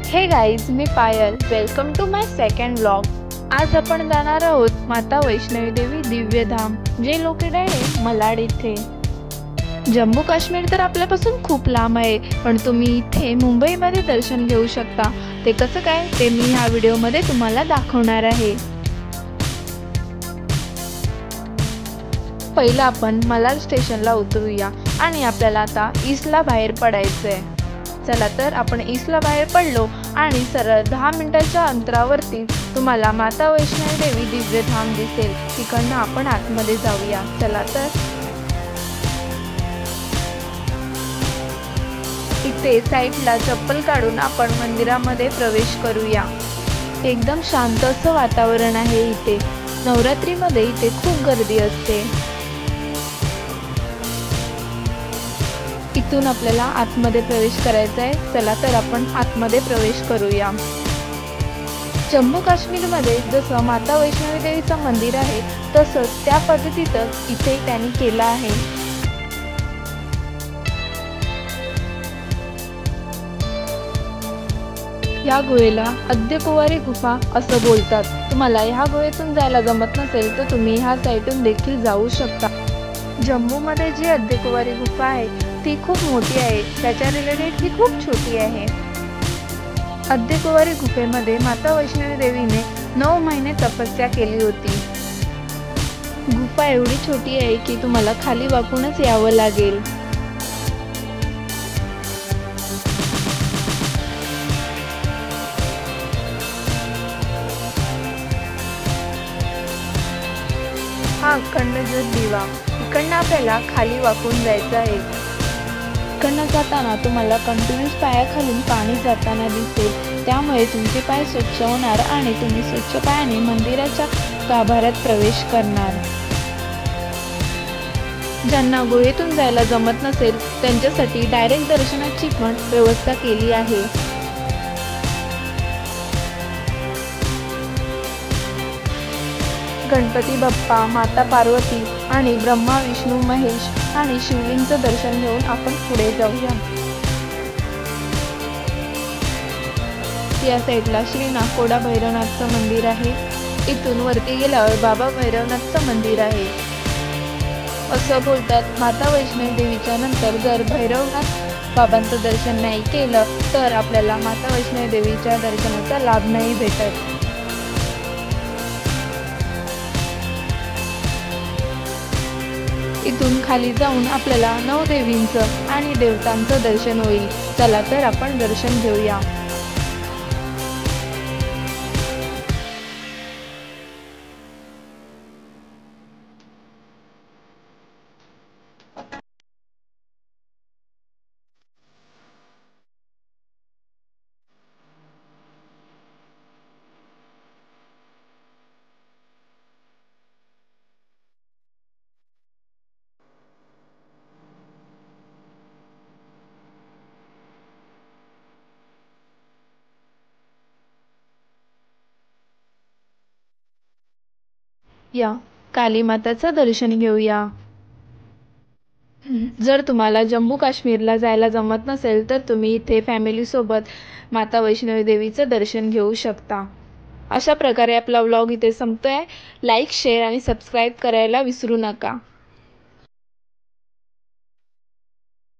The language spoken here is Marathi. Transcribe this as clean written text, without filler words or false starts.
हे गाईज, मी Payal. Welcome to my second vlog. आज आपण जाणार आहोत माता वैष्णवी देवी दिव्यधाम, जे लोकेटेड आहे मलाड इथे. जम्मू काश्मीर तर आपल्यापासून खूप लांब आहे, पण तुम्ही इथे मुंबईमध्ये दर्शन घेऊ शकता. ते कसं काय ते मी ह्या व्हिडिओमध्ये तुम्हाला दाखवणार आहे. पहिलं आपण मलाड स्टेशनला उतरूया आणि आपल्याला आता ईस्टला बाहेर पडायचं आहे. चला तर आपण ईस्टला बाहेर पडलो आणि सरळ 10 मिनिटाच्या अंतरावरती तुम्हाला माता वैष्णवी देवी दिव्यधाम दिसेल. तिकडनं आपण आतमध्ये जाऊया. चला तर इथे साईडला चप्पल काढून आपण मंदिरामध्ये प्रवेश करूया. एकदम शांत असं वातावरण आहे इथे. नवरात्रीमध्ये इथे खूप गर्दी असते. इथून आपल्याला आतमध्ये प्रवेश करायचा आहे. चला तर आपण आतमध्ये प्रवेश करूया. जम्मू काश्मीरमध्ये जसं माता वैष्णवी देवीचं मंदिर आहे, तसंच त्या पद्धतीतच इथे त्यांनी केलं आहे. या गुहेला अद्यकुवारी गुफा असं बोलतात. तुम्हाला ह्या गुहेतून जायला जमत नसेल तर तुम्ही ह्या साईडून देखील जाऊ शकता. जम्मूमध्ये जी अद्यकुवारी गुफा आहे ती खूप मोठी आहे. त्याच्या रिलेटेड ही खूप छोटी आहे. अद्यकुवारी गुफेमध्ये माता वैष्णवी देवीने 9 महिने तपस्या केली होती. गुफा एवढी छोटी आहे की तुम्हाला खाली वाकूनच यावं लागेल. हा अखंड ज्योत दिवा. इकडनं आपल्याला खाली वाकून जायचं आहे. इकडनं जाताना तुम्हाला कंटिन्यूस पायाखालून पाणी जाताना दिसेल. त्यामुळे तुमचे पाय स्वच्छ होणार आणि तुम्ही स्वच्छ पायाने मंदिराच्या गाभाऱ्यात प्रवेश करणार. ज्यांना गुहेतून जायला जमत नसेल त्यांच्यासाठी डायरेक्ट दर्शनाची पण व्यवस्था केली आहे. गणपती बाप्पा, माता पार्वती आणि ब्रह्मा विष्णू महेश आणि शिवलिंगचं दर्शन घेऊन आपण पुढे जाऊया. या साईडला श्री नाकोडा भैरवनाथचं मंदिर आहे. इथून वरती गेल्यावर बाबा भैरवनाथचं मंदिर आहे. असं बोलतात माता वैष्णवी देवीच्या नंतर जर भैरवनाथ बाबांचं दर्शन नाही केलं तर आपल्याला माता वैष्णवी देवीच्या दर्शनाचा लाभ नाही भेटत. इथून खाली जाऊन आपल्याला 9 देवींचं आणि देवतांचं दर्शन होईल. चला तर आपण दर्शन घेऊया. या काली माताचं दर्शन घेऊया. जर तुम्हाला जम्मू काश्मीरला जायला जमत नसेल तर तुम्ही इथे फॅमिली सोबत माता वैष्णवी देवीचं दर्शन घेऊ शकता. अशा प्रकारे आपला व्लॉग इथे संपतोय. लाईक, शेअर आणि सबस्क्राईब करायला विसरू नका.